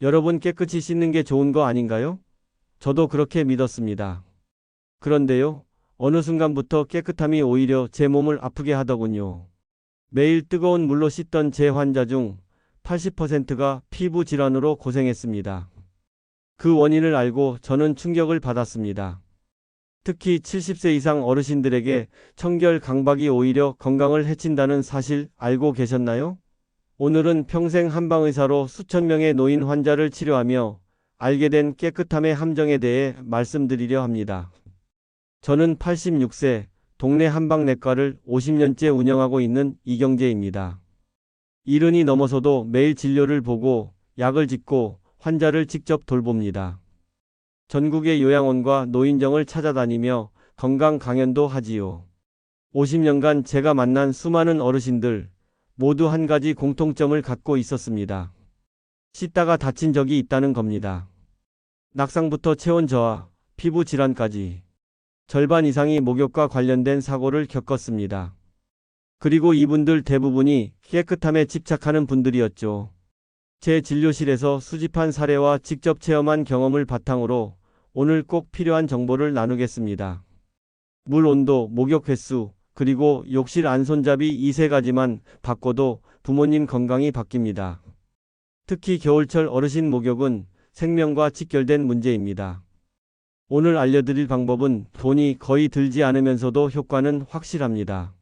여러분 깨끗이 씻는 게 좋은 거 아닌가요? 저도 그렇게 믿었습니다. 그런데요, 어느 순간부터 깨끗함이 오히려 제 몸을 아프게 하더군요. 매일 뜨거운 물로 씻던 제 환자 중 80%가 피부 질환으로 고생했습니다. 그 원인을 알고 저는 충격을 받았습니다. 특히 70세 이상 어르신들에게 청결 강박이 오히려 건강을 해친다는 사실 알고 계셨나요? 오늘은 평생 한방의사로 수천 명의 노인 환자를 치료하며 알게 된 깨끗함의 함정에 대해 말씀드리려 합니다. 저는 86세 동네 한방내과를 50년째 운영하고 있는 이경재입니다. 이른이 넘어서도 매일 진료를 보고 약을 짓고 환자를 직접 돌봅니다. 전국의 요양원과 노인정을 찾아다니며 건강 강연도 하지요. 50년간 제가 만난 수많은 어르신들 모두 한 가지 공통점을 갖고 있었습니다. 씻다가 다친 적이 있다는 겁니다. 낙상부터 체온 저하, 피부 질환까지 절반 이상이 목욕과 관련된 사고를 겪었습니다. 그리고 이분들 대부분이 깨끗함에 집착하는 분들이었죠. 제 진료실에서 수집한 사례와 직접 체험한 경험을 바탕으로 오늘 꼭 필요한 정보를 나누겠습니다. 물 온도, 목욕 횟수, 그리고 욕실 안 손잡이 이 세 가지만 바꿔도 부모님 건강이 바뀝니다. 특히 겨울철 어르신 목욕은 생명과 직결된 문제입니다. 오늘 알려드릴 방법은 돈이 거의 들지 않으면서도 효과는 확실합니다.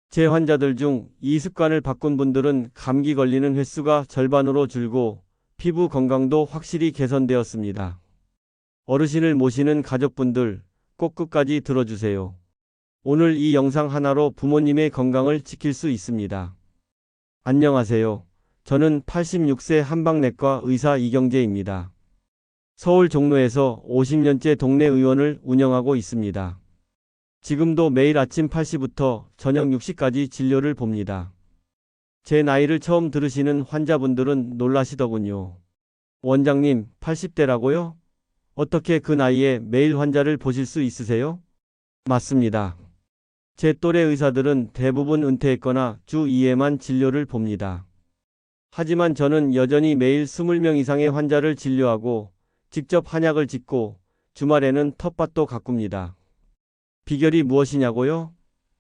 제 환자들 중 이 습관을 바꾼 분들은 감기 걸리는 횟수가 절반으로 줄고 피부 건강도 확실히 개선되었습니다. 어르신을 모시는 가족분들 꼭 끝까지 들어주세요. 오늘 이 영상 하나로 부모님의 건강을 지킬 수 있습니다. 안녕하세요. 저는 86세 한방내과 의사 이경재입니다. 서울 종로에서 50년째 동네 의원을 운영하고 있습니다. 지금도 매일 아침 8시부터 저녁 6시까지 진료를 봅니다. 제 나이를 처음 들으시는 환자분들은 놀라시더군요. 원장님, 80대라고요? 어떻게 그 나이에 매일 환자를 보실 수 있으세요? 맞습니다. 제 또래 의사들은 대부분 은퇴했거나 주 2회만 진료를 봅니다. 하지만 저는 여전히 매일 20명 이상의 환자를 진료하고 직접 한약을 짓고 주말에는 텃밭도 가꿉니다. 비결이 무엇이냐고요?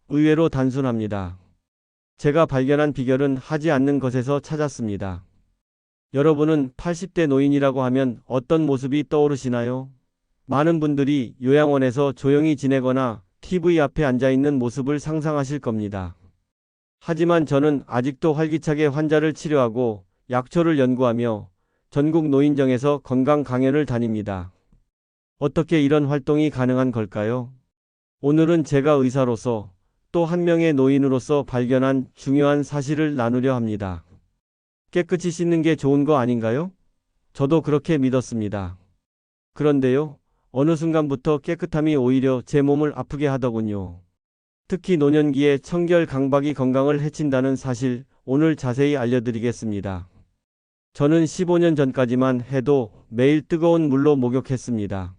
의외로 단순합니다. 제가 발견한 비결은 하지 않는 것에서 찾았습니다. 여러분은 80대 노인이라고 하면 어떤 모습이 떠오르시나요? 많은 분들이 요양원에서 조용히 지내거나 TV 앞에 앉아있는 모습을 상상하실 겁니다. 하지만 저는 아직도 활기차게 환자를 치료하고 약초를 연구하며 전국 노인정에서 건강 강연을 다닙니다. 어떻게 이런 활동이 가능한 걸까요? 오늘은 제가 의사로서 또 한 명의 노인으로서 발견한 중요한 사실을 나누려 합니다. 깨끗이 씻는 게 좋은 거 아닌가요? 저도 그렇게 믿었습니다. 그런데요, 어느 순간부터 깨끗함이 오히려 제 몸을 아프게 하더군요. 특히 노년기에 청결 강박이 건강을 해친다는 사실 오늘 자세히 알려드리겠습니다. 저는 15년 전까지만 해도 매일 뜨거운 물로 목욕했습니다.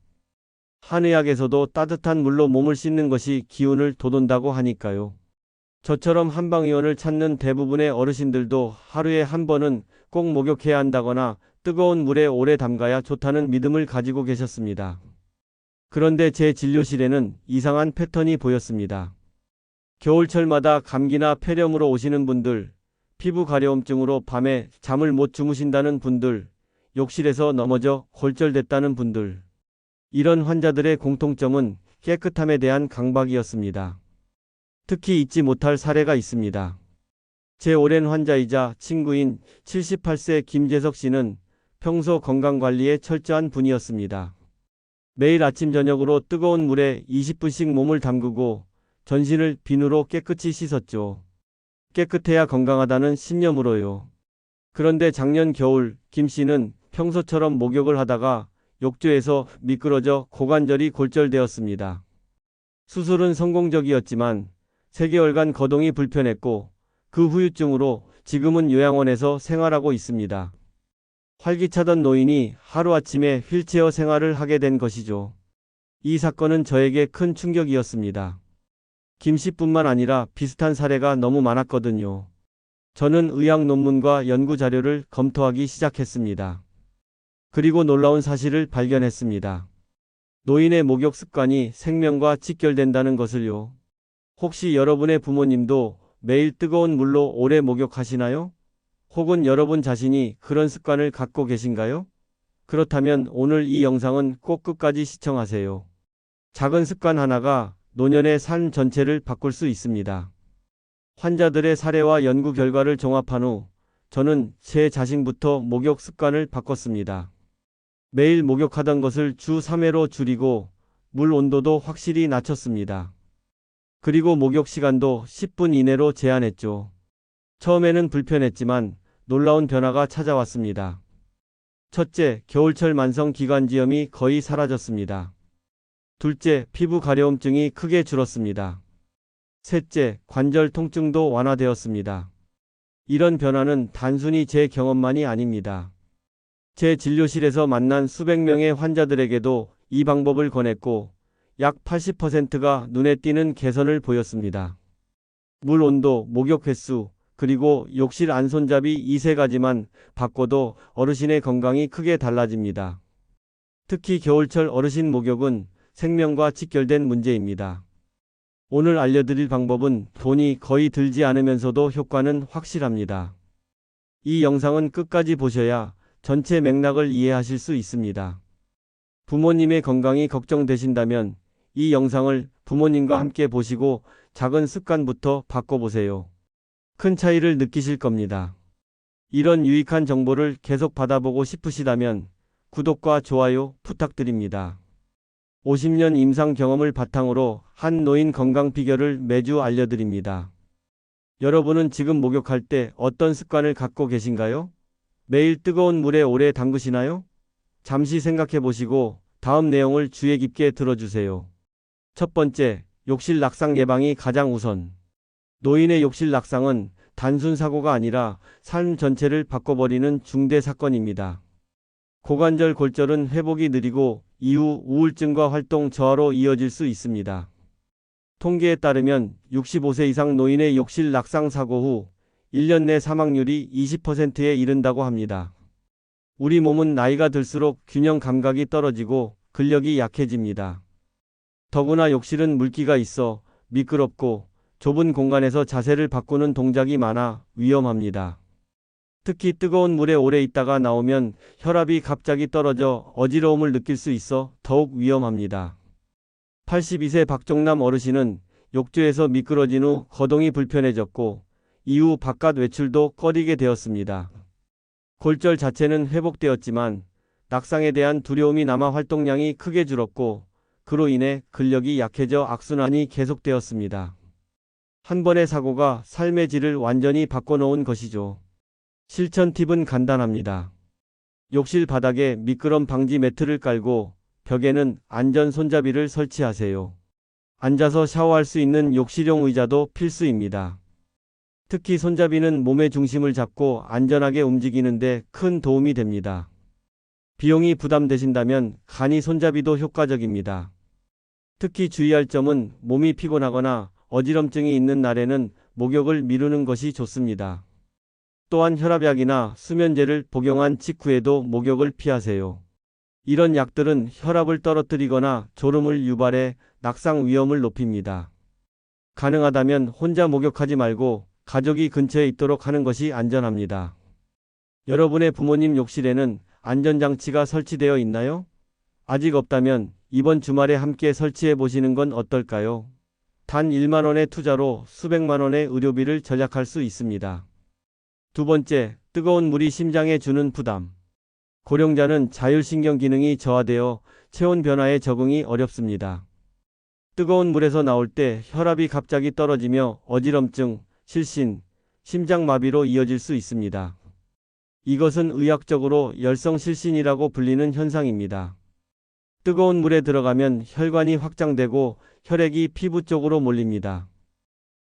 한의학에서도 따뜻한 물로 몸을 씻는 것이 기운을 돋운다고 하니까요. 저처럼 한방의원을 찾는 대부분의 어르신들도 하루에 한 번은 꼭 목욕해야 한다거나 뜨거운 물에 오래 담가야 좋다는 믿음을 가지고 계셨습니다. 그런데 제 진료실에는 이상한 패턴이 보였습니다. 겨울철마다 감기나 폐렴으로 오시는 분들, 피부 가려움증으로 밤에 잠을 못 주무신다는 분들, 욕실에서 넘어져 골절됐다는 분들. 이런 환자들의 공통점은 깨끗함에 대한 강박이었습니다. 특히 잊지 못할 사례가 있습니다. 제 오랜 환자이자 친구인 78세 김재석 씨는 평소 건강관리에 철저한 분이었습니다. 매일 아침 저녁으로 뜨거운 물에 20분씩 몸을 담그고 전신을 비누로 깨끗이 씻었죠. 깨끗해야 건강하다는 신념으로요. 그런데 작년 겨울 김 씨는 평소처럼 목욕을 하다가 욕조에서 미끄러져 고관절이 골절되었습니다. 수술은 성공적이었지만 3개월간 거동이 불편했고 그 후유증으로 지금은 요양원에서 생활하고 있습니다. 활기차던 노인이 하루아침에 휠체어 생활을 하게 된 것이죠. 이 사건은 저에게 큰 충격이었습니다. 김 씨뿐만 아니라 비슷한 사례가 너무 많았거든요. 저는 의학 논문과 연구 자료를 검토하기 시작했습니다. 그리고 놀라운 사실을 발견했습니다. 노인의 목욕 습관이 생명과 직결된다는 것을요. 혹시 여러분의 부모님도 매일 뜨거운 물로 오래 목욕하시나요? 혹은 여러분 자신이 그런 습관을 갖고 계신가요? 그렇다면 오늘 이 영상은 꼭 끝까지 시청하세요. 작은 습관 하나가 노년의 삶 전체를 바꿀 수 있습니다. 환자들의 사례와 연구 결과를 종합한 후 저는 제 자신부터 목욕 습관을 바꿨습니다. 매일 목욕하던 것을 주 3회로 줄이고 물 온도도 확실히 낮췄습니다. 그리고 목욕 시간도 10분 이내로 제한했죠. 처음에는 불편했지만 놀라운 변화가 찾아왔습니다. 첫째, 겨울철 만성 기관지염이 거의 사라졌습니다. 둘째, 피부 가려움증이 크게 줄었습니다. 셋째, 관절 통증도 완화되었습니다. 이런 변화는 단순히 제 경험만이 아닙니다. 제 진료실에서 만난 수백 명의 환자들에게도 이 방법을 권했고 약 80%가 눈에 띄는 개선을 보였습니다. 물 온도, 목욕 횟수, 그리고 욕실 안 손잡이 이 세 가지만 바꿔도 어르신의 건강이 크게 달라집니다. 특히 겨울철 어르신 목욕은 생명과 직결된 문제입니다. 오늘 알려드릴 방법은 돈이 거의 들지 않으면서도 효과는 확실합니다. 이 영상은 끝까지 보셔야 전체 맥락을 이해하실 수 있습니다. 부모님의 건강이 걱정되신다면 이 영상을 부모님과 함께 보시고 작은 습관부터 바꿔보세요. 큰 차이를 느끼실 겁니다. 이런 유익한 정보를 계속 받아보고 싶으시다면 구독과 좋아요 부탁드립니다. 50년 임상 경험을 바탕으로 한 노인 건강 비결을 매주 알려드립니다. 여러분은 지금 목욕할 때 어떤 습관을 갖고 계신가요? 매일 뜨거운 물에 오래 담그시나요? 잠시 생각해 보시고 다음 내용을 주의 깊게 들어주세요. 첫 번째, 욕실 낙상 예방이 가장 우선. 노인의 욕실 낙상은 단순 사고가 아니라 삶 전체를 바꿔버리는 중대 사건입니다. 고관절 골절은 회복이 느리고 이후 우울증과 활동 저하로 이어질 수 있습니다. 통계에 따르면 65세 이상 노인의 욕실 낙상 사고 후 1년 내 사망률이 20%에 이른다고 합니다. 우리 몸은 나이가 들수록 균형 감각이 떨어지고 근력이 약해집니다. 더구나 욕실은 물기가 있어 미끄럽고 좁은 공간에서 자세를 바꾸는 동작이 많아 위험합니다. 특히 뜨거운 물에 오래 있다가 나오면 혈압이 갑자기 떨어져 어지러움을 느낄 수 있어 더욱 위험합니다. 82세 박종남 어르신은 욕조에서 미끄러진 후 거동이 불편해졌고 이후 바깥 외출도 꺼리게 되었습니다. 골절 자체는 회복되었지만 낙상에 대한 두려움이 남아 활동량이 크게 줄었고 그로 인해 근력이 약해져 악순환이 계속되었습니다. 한 번의 사고가 삶의 질을 완전히 바꿔놓은 것이죠. 실천 팁은 간단합니다. 욕실 바닥에 미끄럼 방지 매트를 깔고 벽에는 안전 손잡이를 설치하세요. 앉아서 샤워할 수 있는 욕실용 의자도 필수입니다. 특히 손잡이는 몸의 중심을 잡고 안전하게 움직이는데 큰 도움이 됩니다. 비용이 부담되신다면 간이 손잡이도 효과적입니다. 특히 주의할 점은 몸이 피곤하거나 어지럼증이 있는 날에는 목욕을 미루는 것이 좋습니다. 또한 혈압약이나 수면제를 복용한 직후에도 목욕을 피하세요. 이런 약들은 혈압을 떨어뜨리거나 졸음을 유발해 낙상 위험을 높입니다. 가능하다면 혼자 목욕하지 말고 가족이 근처에 있도록 하는 것이 안전합니다. 여러분의 부모님 욕실에는 안전장치가 설치되어 있나요? 아직 없다면 이번 주말에 함께 설치해 보시는 건 어떨까요? 단 1만 원의 투자로 수백만 원의 의료비를 절약할 수 있습니다. 두 번째, 뜨거운 물이 심장에 주는 부담. 고령자는 자율신경 기능이 저하되어 체온 변화에 적응이 어렵습니다. 뜨거운 물에서 나올 때 혈압이 갑자기 떨어지며 어지럼증, 실신, 심장마비로 이어질 수 있습니다. 이것은 의학적으로 열성실신이라고 불리는 현상입니다. 뜨거운 물에 들어가면 혈관이 확장되고 혈액이 피부 쪽으로 몰립니다.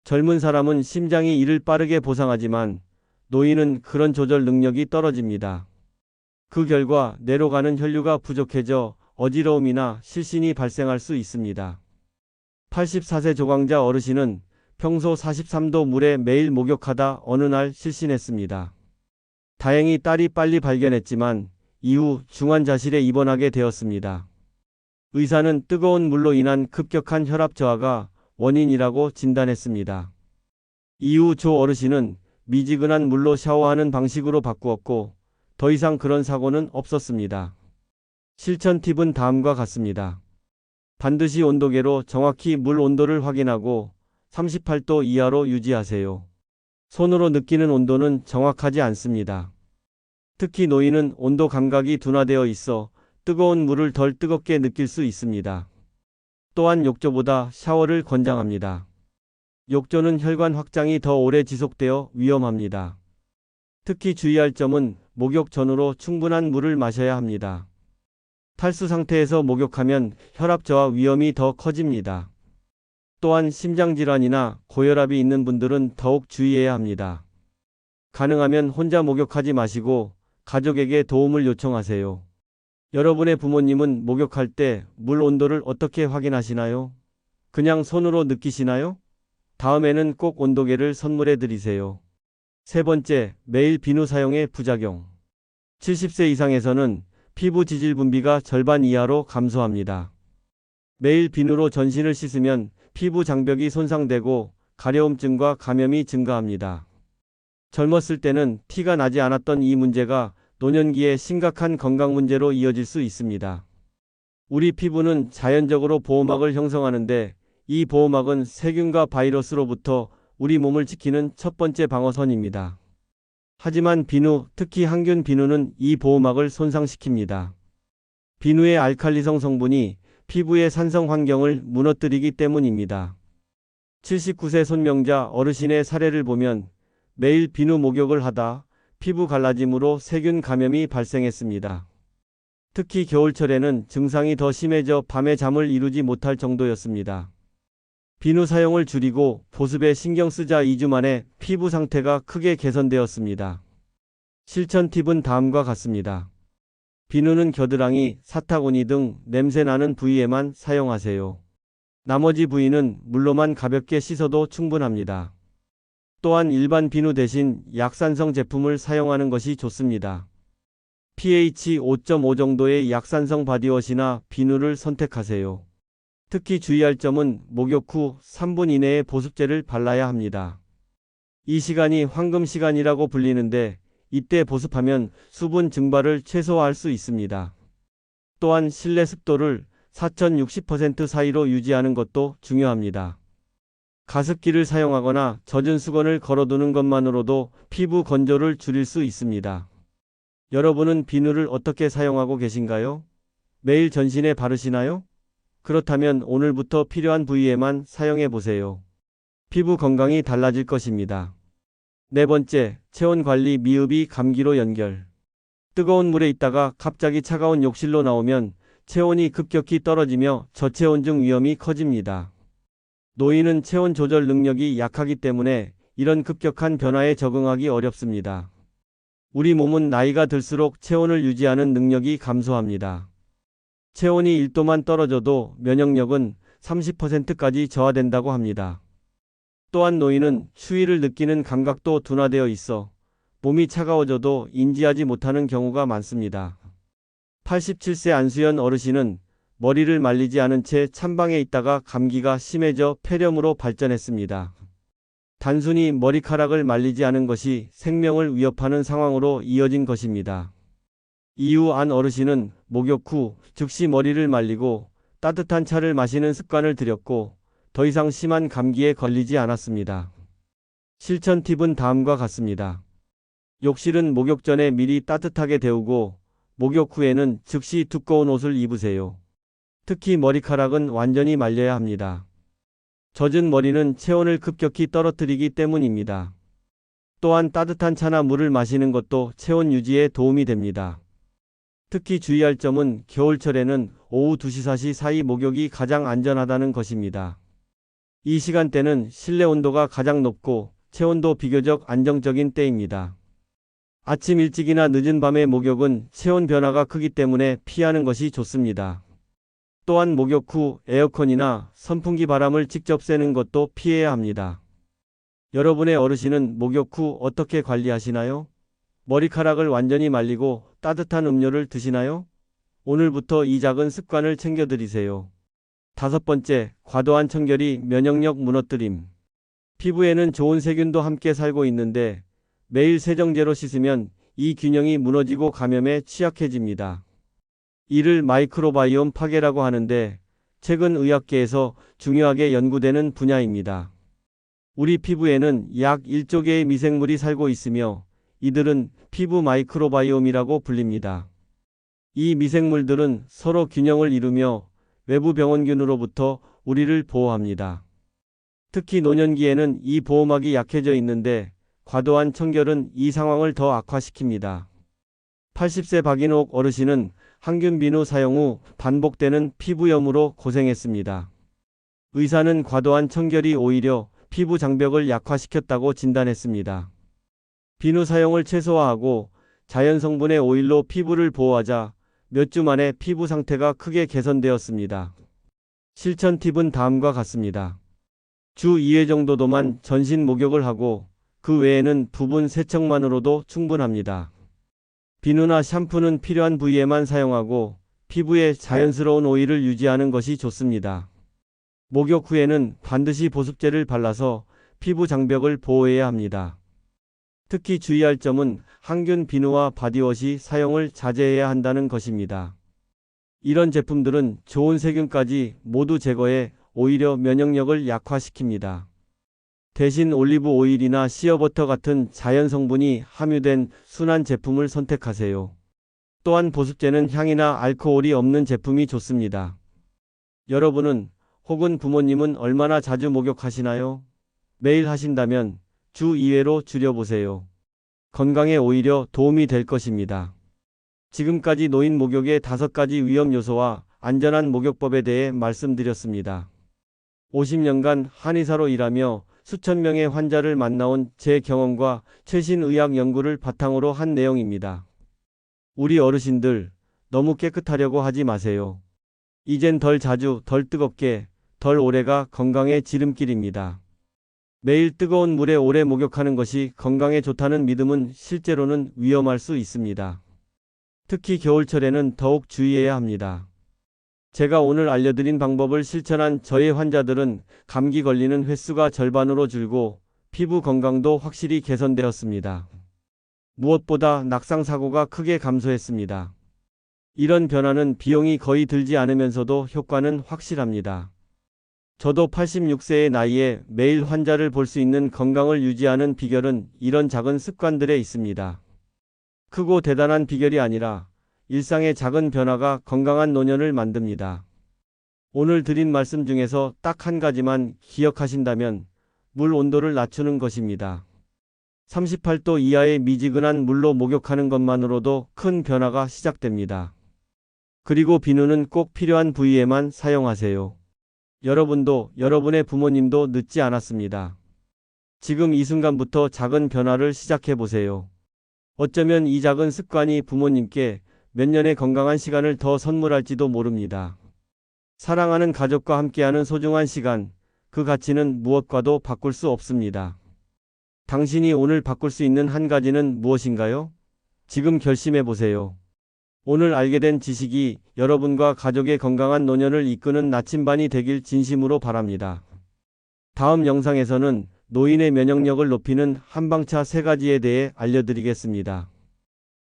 젊은 사람은 심장이 이를 빠르게 보상하지만 노인은 그런 조절 능력이 떨어집니다. 그 결과 뇌로 가는 혈류가 부족해져 어지러움이나 실신이 발생할 수 있습니다. 84세 조광자 어르신은 평소 43도 물에 매일 목욕하다 어느 날 실신했습니다. 다행히 딸이 빨리 발견했지만 이후 중환자실에 입원하게 되었습니다. 의사는 뜨거운 물로 인한 급격한 혈압 저하가 원인이라고 진단했습니다. 이후 조 어르신은 미지근한 물로 샤워하는 방식으로 바꾸었고 더 이상 그런 사고는 없었습니다. 실천 팁은 다음과 같습니다. 반드시 온도계로 정확히 물 온도를 확인하고 38도 이하로 유지하세요. 손으로 느끼는 온도는 정확하지 않습니다. 특히 노인은 온도 감각이 둔화되어 있어 뜨거운 물을 덜 뜨겁게 느낄 수 있습니다. 또한 욕조보다 샤워를 권장합니다. 욕조는 혈관 확장이 더 오래 지속되어 위험합니다. 특히 주의할 점은 목욕 전후로 충분한 물을 마셔야 합니다. 탈수 상태에서 목욕하면 혈압 저하 위험이 더 커집니다. 또한 심장질환이나 고혈압이 있는 분들은 더욱 주의해야 합니다. 가능하면 혼자 목욕하지 마시고 가족에게 도움을 요청하세요. 여러분의 부모님은 목욕할 때 물 온도를 어떻게 확인하시나요? 그냥 손으로 느끼시나요? 다음에는 꼭 온도계를 선물해 드리세요. 세 번째, 매일 비누 사용의 부작용. 70세 이상에서는 피부 지질 분비가 절반 이하로 감소합니다. 매일 비누로 전신을 씻으면 피부 장벽이 손상되고 가려움증과 감염이 증가합니다. 젊었을 때는 티가 나지 않았던 이 문제가 노년기에 심각한 건강 문제로 이어질 수 있습니다. 우리 피부는 자연적으로 보호막을 형성하는데 이 보호막은 세균과 바이러스로부터 우리 몸을 지키는 첫 번째 방어선입니다. 하지만 비누, 특히 항균 비누는 이 보호막을 손상시킵니다. 비누의 알칼리성 성분이 피부의 산성 환경을 무너뜨리기 때문입니다. 79세 손명자 어르신의 사례를 보면 매일 비누 목욕을 하다 피부 갈라짐으로 세균 감염이 발생했습니다. 특히 겨울철에는 증상이 더 심해져 밤에 잠을 이루지 못할 정도였습니다. 비누 사용을 줄이고 보습에 신경 쓰자 2주 만에 피부 상태가 크게 개선되었습니다. 실천 팁은 다음과 같습니다. 비누는 겨드랑이, 사타구니 등 냄새나는 부위에만 사용하세요. 나머지 부위는 물로만 가볍게 씻어도 충분합니다. 또한 일반 비누 대신 약산성 제품을 사용하는 것이 좋습니다. pH 5.5 정도의 약산성 바디워시나 비누를 선택하세요. 특히 주의할 점은 목욕 후 3분 이내에 보습제를 발라야 합니다. 이 시간이 황금 시간이라고 불리는데 이때 보습하면 수분 증발을 최소화할 수 있습니다. 또한 실내 습도를 4060% 사이로 유지하는 것도 중요합니다. 가습기를 사용하거나 젖은 수건을 걸어두는 것만으로도 피부 건조를 줄일 수 있습니다. 여러분은 비누를 어떻게 사용하고 계신가요? 매일 전신에 바르시나요? 그렇다면 오늘부터 필요한 부위에만 사용해 보세요. 피부 건강이 달라질 것입니다. 네 번째, 체온 관리 미흡이 감기로 연결. 뜨거운 물에 있다가 갑자기 차가운 욕실로 나오면 체온이 급격히 떨어지며 저체온증 위험이 커집니다. 노인은 체온 조절 능력이 약하기 때문에 이런 급격한 변화에 적응하기 어렵습니다. 우리 몸은 나이가 들수록 체온을 유지하는 능력이 감소합니다. 체온이 1도만 떨어져도 면역력은 30%까지 저하된다고 합니다. 또한 노인은 추위를 느끼는 감각도 둔화되어 있어 몸이 차가워져도 인지하지 못하는 경우가 많습니다. 87세 안수연 어르신은 머리를 말리지 않은 채 찬방에 있다가 감기가 심해져 폐렴으로 발전했습니다. 단순히 머리카락을 말리지 않은 것이 생명을 위협하는 상황으로 이어진 것입니다. 이후 안 어르신은 목욕 후 즉시 머리를 말리고 따뜻한 차를 마시는 습관을 들였고 더 이상 심한 감기에 걸리지 않았습니다. 실천 팁은 다음과 같습니다. 욕실은 목욕 전에 미리 따뜻하게 데우고 목욕 후에는 즉시 두꺼운 옷을 입으세요. 특히 머리카락은 완전히 말려야 합니다. 젖은 머리는 체온을 급격히 떨어뜨리기 때문입니다. 또한 따뜻한 차나 물을 마시는 것도 체온 유지에 도움이 됩니다. 특히 주의할 점은 겨울철에는 오후 2시 4시 사이 목욕이 가장 안전하다는 것입니다. 이 시간대는 실내 온도가 가장 높고 체온도 비교적 안정적인 때입니다. 아침 일찍이나 늦은 밤의 목욕은 체온 변화가 크기 때문에 피하는 것이 좋습니다. 또한 목욕 후 에어컨이나 선풍기 바람을 직접 쐬는 것도 피해야 합니다. 여러분의 어르신은 목욕 후 어떻게 관리하시나요? 머리카락을 완전히 말리고 따뜻한 음료를 드시나요? 오늘부터 이 작은 습관을 챙겨드리세요. 5번째, 과도한 청결이 면역력 무너뜨림. 피부에는 좋은 세균도 함께 살고 있는데 매일 세정제로 씻으면 이 균형이 무너지고 감염에 취약해집니다. 이를 마이크로바이옴 파괴라고 하는데 최근 의학계에서 중요하게 연구되는 분야입니다. 우리 피부에는 약 1조 개의 미생물이 살고 있으며 이들은 피부 마이크로바이옴이라고 불립니다. 이 미생물들은 서로 균형을 이루며 외부 병원균으로부터 우리를 보호합니다. 특히 노년기에는 이 보호막이 약해져 있는데 과도한 청결은 이 상황을 더 악화시킵니다. 80세 박인옥 어르신은 항균 비누 사용 후 반복되는 피부염으로 고생했습니다. 의사는 과도한 청결이 오히려 피부 장벽을 약화시켰다고 진단했습니다. 비누 사용을 최소화하고 자연 성분의 오일로 피부를 보호하자 몇 주 만에 피부 상태가 크게 개선되었습니다. 실천 팁은 다음과 같습니다. 주 2회 정도만 전신 목욕을 하고 그 외에는 부분 세척만으로도 충분합니다. 비누나 샴푸는 필요한 부위에만 사용하고 피부에 자연스러운 오일을 유지하는 것이 좋습니다. 목욕 후에는 반드시 보습제를 발라서 피부 장벽을 보호해야 합니다. 특히 주의할 점은 항균 비누와 바디워시 사용을 자제해야 한다는 것입니다. 이런 제품들은 좋은 세균까지 모두 제거해 오히려 면역력을 약화시킵니다. 대신 올리브 오일이나 시어버터 같은 자연 성분이 함유된 순한 제품을 선택하세요. 또한 보습제는 향이나 알코올이 없는 제품이 좋습니다. 여러분은 혹은 부모님은 얼마나 자주 목욕하시나요? 매일 하신다면 주 2회로 줄여보세요. 건강에 오히려 도움이 될 것입니다. 지금까지 노인 목욕의 5가지 위험 요소와 안전한 목욕법에 대해 말씀드렸습니다. 50년간 한의사로 일하며 수천 명의 환자를 만나온 제 경험과 최신 의학 연구를 바탕으로 한 내용입니다. 우리 어르신들, 너무 깨끗하려고 하지 마세요. 이젠 덜 자주, 덜 뜨겁게, 덜 오래가 건강의 지름길입니다. 매일 뜨거운 물에 오래 목욕하는 것이 건강에 좋다는 믿음은 실제로는 위험할 수 있습니다. 특히 겨울철에는 더욱 주의해야 합니다. 제가 오늘 알려드린 방법을 실천한 저의 환자들은 감기 걸리는 횟수가 절반으로 줄고 피부 건강도 확실히 개선되었습니다. 무엇보다 낙상 사고가 크게 감소했습니다. 이런 변화는 비용이 거의 들지 않으면서도 효과는 확실합니다. 저도 86세의 나이에 매일 환자를 볼 수 있는 건강을 유지하는 비결은 이런 작은 습관들에 있습니다. 크고 대단한 비결이 아니라 일상의 작은 변화가 건강한 노년을 만듭니다. 오늘 드린 말씀 중에서 딱 한 가지만 기억하신다면 물 온도를 낮추는 것입니다. 38도 이하의 미지근한 물로 목욕하는 것만으로도 큰 변화가 시작됩니다. 그리고 비누는 꼭 필요한 부위에만 사용하세요. 여러분도 여러분의 부모님도 늦지 않았습니다. 지금 이 순간부터 작은 변화를 시작해 보세요. 어쩌면 이 작은 습관이 부모님께 몇 년의 건강한 시간을 더 선물할지도 모릅니다. 사랑하는 가족과 함께하는 소중한 시간, 그 가치는 무엇과도 바꿀 수 없습니다. 당신이 오늘 바꿀 수 있는 한 가지는 무엇인가요? 지금 결심해 보세요. 오늘 알게 된 지식이 여러분과 가족의 건강한 노년을 이끄는 나침반이 되길 진심으로 바랍니다. 다음 영상에서는 노인의 면역력을 높이는 한방차 3가지에 대해 알려드리겠습니다.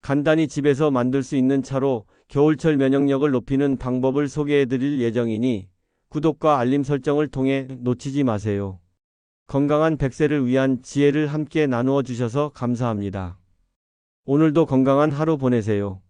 간단히 집에서 만들 수 있는 차로 겨울철 면역력을 높이는 방법을 소개해드릴 예정이니 구독과 알림 설정을 통해 놓치지 마세요. 건강한 100세를 위한 지혜를 함께 나누어 주셔서 감사합니다. 오늘도 건강한 하루 보내세요.